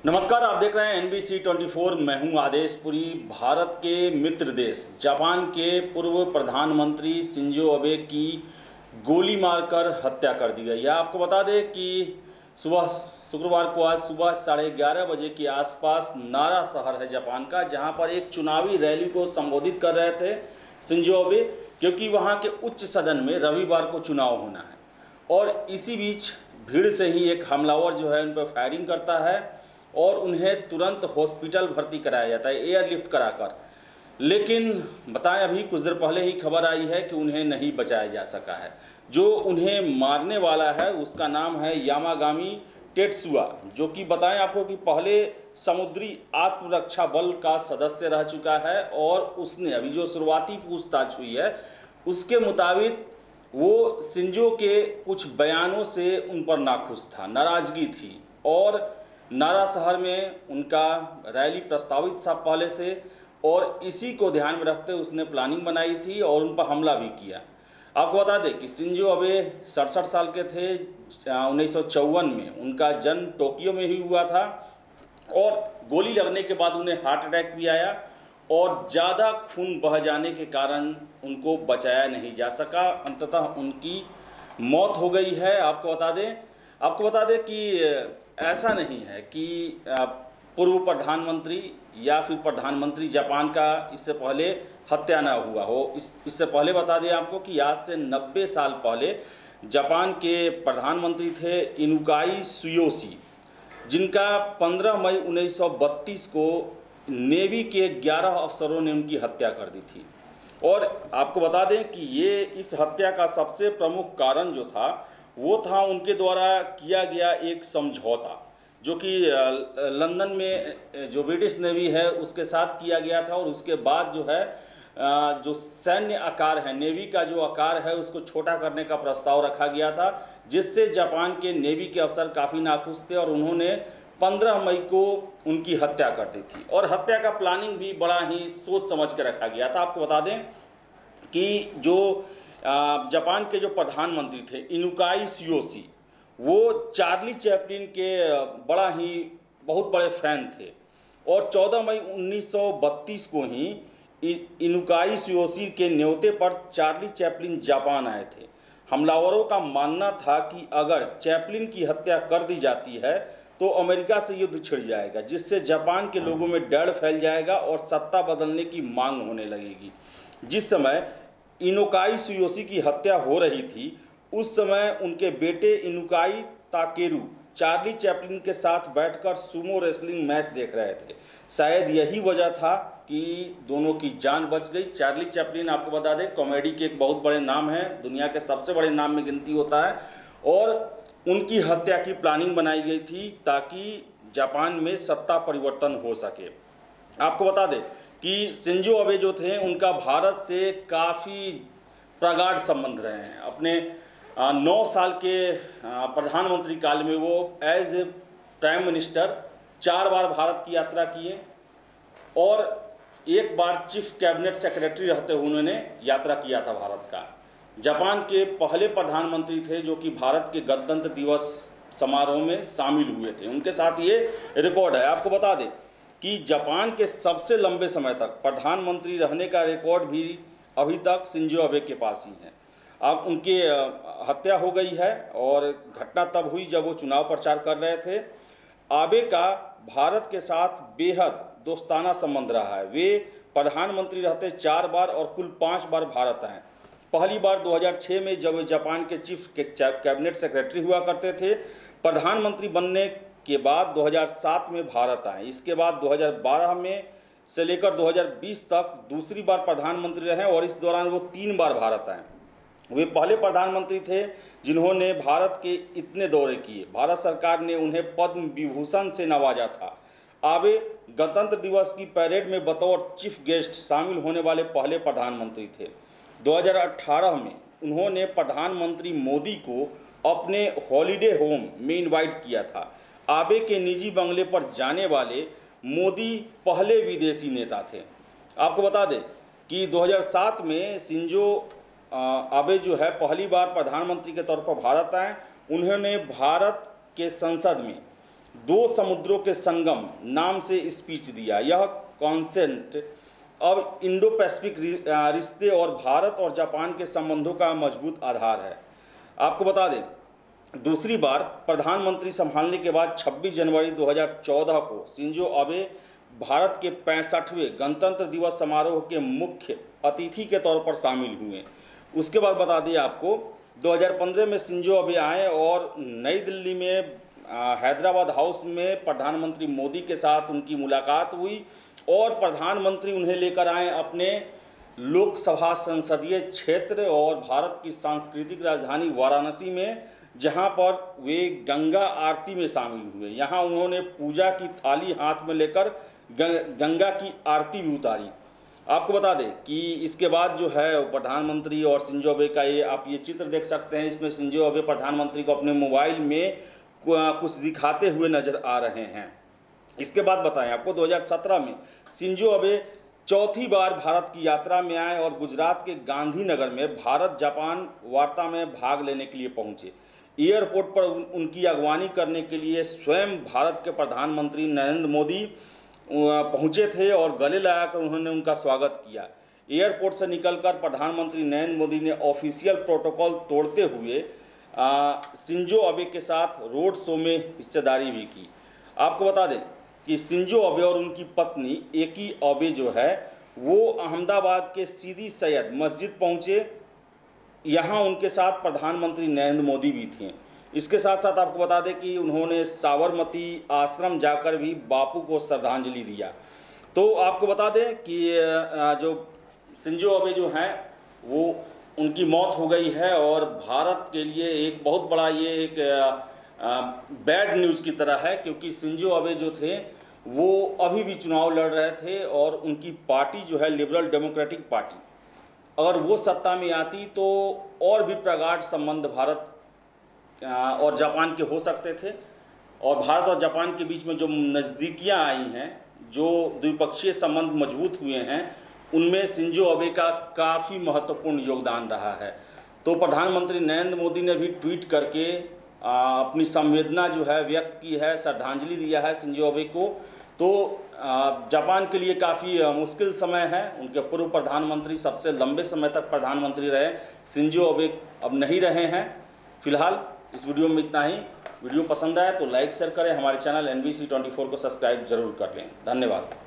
नमस्कार, आप देख रहे हैं NBC 24। मैं हूं आदेशपुरी। भारत के मित्र देश जापान के पूर्व प्रधानमंत्री शिंजो अबे की गोली मारकर हत्या कर दी गई है। आपको बता दें कि शुक्रवार को आज सुबह 11:30 बजे के आसपास नारा शहर है जापान का, जहां पर एक चुनावी रैली को संबोधित कर रहे थे शिंजो अबे, क्योंकि वहां के उच्च सदन में रविवार को चुनाव होना है। और इसी बीच भीड़ से ही एक हमलावर जो है उन पर फायरिंग करता है और उन्हें तुरंत हॉस्पिटल भर्ती कराया जाता है एयरलिफ्ट कराकर। लेकिन बताएं, अभी कुछ देर पहले ही खबर आई है कि उन्हें नहीं बचाया जा सका है। जो उन्हें मारने वाला है उसका नाम है यामागामी टेत्सुआ, जो कि बताएं आपको कि पहले समुद्री आत्मरक्षा बल का सदस्य रह चुका है। और उसने अभी जो शुरुआती पूछताछ हुई है उसके मुताबिक वो शिंजो के कुछ बयानों से उन पर नाखुश था, नाराज़गी थी। और नारा शहर में उनका रैली प्रस्तावित था पहले से, और इसी को ध्यान में रखते उसने प्लानिंग बनाई थी और उन पर हमला भी किया। आपको बता दें कि शिंजो अबे 67 साल के थे। 1954 में उनका जन्म टोक्यो में ही हुआ था और गोली लगने के बाद उन्हें हार्ट अटैक भी आया और ज़्यादा खून बह जाने के कारण उनको बचाया नहीं जा सका। अंततः उनकी मौत हो गई है। आपको बता दें कि ऐसा नहीं है कि पूर्व प्रधानमंत्री या फिर प्रधानमंत्री जापान का इससे पहले हत्या ना हुआ हो। इससे पहले बता दें आपको कि आज से 90 साल पहले जापान के प्रधानमंत्री थे इनुकाई सुयोशी, जिनका 15 मई 1932 को नेवी के 11 अफसरों ने उनकी हत्या कर दी थी। और आपको बता दें कि ये इस हत्या का सबसे प्रमुख कारण जो था वो था उनके द्वारा किया गया एक समझौता, जो कि लंदन में जो ब्रिटिश नेवी है उसके साथ किया गया था। और उसके बाद जो है जो सैन्य आकार है, नेवी का जो आकार है उसको छोटा करने का प्रस्ताव रखा गया था, जिससे जापान के नेवी के अफसर काफ़ी नाखुश थे और उन्होंने 15 मई को उनकी हत्या कर दी थी। और हत्या का प्लानिंग भी बड़ा ही सोच समझ के रखा गया था। आपको बता दें कि जो जापान के जो प्रधानमंत्री थे इनुकाई सुयोशी, वो चार्ली चैपलिन के बहुत बड़े फैन थे। और 14 मई 1932 को ही इनुकाई सुयोशी के न्योते पर चार्ली चैपलिन जापान आए थे। हमलावरों का मानना था कि अगर चैपलिन की हत्या कर दी जाती है तो अमेरिका से युद्ध छिड़ जाएगा, जिससे जापान के लोगों में डर फैल जाएगा और सत्ता बदलने की मांग होने लगेगी। जिस समय इनुकाई सुयोशी की हत्या हो रही थी उस समय उनके बेटे इनुकाई ताकेरू चार्ली चैपलिन के साथ बैठकर सुमो रेसलिंग मैच देख रहे थे। शायद यही वजह था कि दोनों की जान बच गई। चार्ली चैपलिन, आपको बता दें, कॉमेडी के एक बहुत बड़े नाम है, दुनिया के सबसे बड़े नाम में गिनती होता है। और उनकी हत्या की प्लानिंग बनाई गई थी ताकि जापान में सत्ता परिवर्तन हो सके। आपको बता दें कि शिंजो अबे जो थे उनका भारत से काफ़ी प्रगाढ़ संबंध रहे हैं। अपने 9 साल के प्रधानमंत्री काल में वो एज ए प्राइम मिनिस्टर 4 बार भारत की यात्रा किए और एक बार चीफ कैबिनेट सेक्रेटरी रहते हुए उन्होंने यात्रा किया था भारत का। जापान के पहले प्रधानमंत्री थे जो कि भारत के गणतंत्र दिवस समारोह में शामिल हुए थे। उनके साथ ये रिकॉर्ड है। आपको बता दें कि जापान के सबसे लंबे समय तक प्रधानमंत्री रहने का रिकॉर्ड भी अभी तक शिंजो अबे के पास ही है। अब उनकी हत्या हो गई है और घटना तब हुई जब वो चुनाव प्रचार कर रहे थे। आबे का भारत के साथ बेहद दोस्ताना संबंध रहा है। वे प्रधानमंत्री रहते 4 बार और कुल 5 बार भारत आए। पहली बार 2006 में जब वे जापान के चीफ कैबिनेट सेक्रेटरी हुआ करते थे। प्रधानमंत्री बनने के बाद 2007 में भारत आए। इसके बाद 2012 में से लेकर 2020 तक दूसरी बार प्रधानमंत्री रहे और इस दौरान वो 3 बार भारत आए। वे पहले प्रधानमंत्री थे जिन्होंने भारत के इतने दौरे किए। भारत सरकार ने उन्हें पद्म विभूषण से नवाजा था। आबे गणतंत्र दिवस की पैरेड में बतौर चीफ गेस्ट शामिल होने वाले पहले प्रधानमंत्री थे। 2018 में उन्होंने प्रधानमंत्री मोदी को अपने हॉलिडे होम में इनवाइट किया था। आबे के निजी बंगले पर जाने वाले मोदी पहले विदेशी नेता थे। आपको बता दें कि 2007 में शिंजो आबे जो है पहली बार प्रधानमंत्री के तौर पर भारत आए। उन्होंने भारत के संसद में दो समुद्रों के संगम नाम से स्पीच दिया। यह कॉन्सेप्ट अब इंडो पैसिफिक रिश्ते और भारत और जापान के संबंधों का मजबूत आधार है। आपको बता दें, दूसरी बार प्रधानमंत्री संभालने के बाद 26 जनवरी 2014 को शिंजो अबे भारत के 65वें गणतंत्र दिवस समारोह के मुख्य अतिथि के तौर पर शामिल हुए। उसके बाद बता दिए आपको 2015 में शिंजो अबे आए और नई दिल्ली में हैदराबाद हाउस में प्रधानमंत्री मोदी के साथ उनकी मुलाकात हुई और प्रधानमंत्री उन्हें लेकर आए अपने लोकसभा संसदीय क्षेत्र और भारत की सांस्कृतिक राजधानी वाराणसी में, जहां पर वे गंगा आरती में शामिल हुए। यहां उन्होंने पूजा की थाली हाथ में लेकर गंगा की आरती भी उतारी। आपको बता दें कि इसके बाद जो है प्रधानमंत्री और शिंजो अबे का आप ये चित्र देख सकते हैं। इसमें शिंजो अबे प्रधानमंत्री को अपने मोबाइल में कुछ दिखाते हुए नजर आ रहे हैं। इसके बाद बताएं आपको 2017 में शिंजो अबे चौथी बार भारत की यात्रा में आए और गुजरात के गांधीनगर में भारत जापान वार्ता में भाग लेने के लिए पहुंचे। एयरपोर्ट पर उनकी अगवानी करने के लिए स्वयं भारत के प्रधानमंत्री नरेंद्र मोदी पहुंचे थे और गले लगाकर उन्होंने उनका स्वागत किया। एयरपोर्ट से निकलकर प्रधानमंत्री नरेंद्र मोदी ने ऑफिशियल प्रोटोकॉल तोड़ते हुए शिंजो अबे के साथ रोड शो में हिस्सेदारी भी की। आपको बता दें कि शिंजो अबे और उनकी पत्नी एकी अबे जो है वो अहमदाबाद के सीदी सैयद मस्जिद पहुंचे। यहाँ उनके साथ प्रधानमंत्री नरेंद्र मोदी भी थे। इसके साथ साथ आपको बता दें कि उन्होंने साबरमती आश्रम जाकर भी बापू को श्रद्धांजलि दिया। तो आपको बता दें कि जो शिंजो अबे जो हैं वो उनकी मौत हो गई है और भारत के लिए एक बहुत बड़ा ये एक बैड न्यूज़ की तरह है, क्योंकि शिंजो अबे जो थे वो अभी भी चुनाव लड़ रहे थे और उनकी पार्टी जो है लिबरल डेमोक्रेटिक पार्टी, अगर वो सत्ता में आती तो और भी प्रगाढ़ संबंध भारत और जापान के हो सकते थे। और भारत और जापान के बीच में जो नज़दीकियाँ आई हैं, जो द्विपक्षीय संबंध मजबूत हुए हैं, उनमें शिंजो अबे का काफ़ी महत्वपूर्ण योगदान रहा है। तो प्रधानमंत्री नरेंद्र मोदी ने भी ट्वीट करके अपनी संवेदना जो है व्यक्त की है, श्रद्धांजलि दिया है शिंजो अबे को। तो जापान के लिए काफ़ी मुश्किल समय है। उनके पूर्व प्रधानमंत्री सबसे लंबे समय तक प्रधानमंत्री रहे, शिंजो अबे अब नहीं रहे हैं। फिलहाल इस वीडियो में इतना ही। वीडियो पसंद आए तो लाइक शेयर करें, हमारे चैनल NBC 24 को सब्सक्राइब जरूर कर लें। धन्यवाद।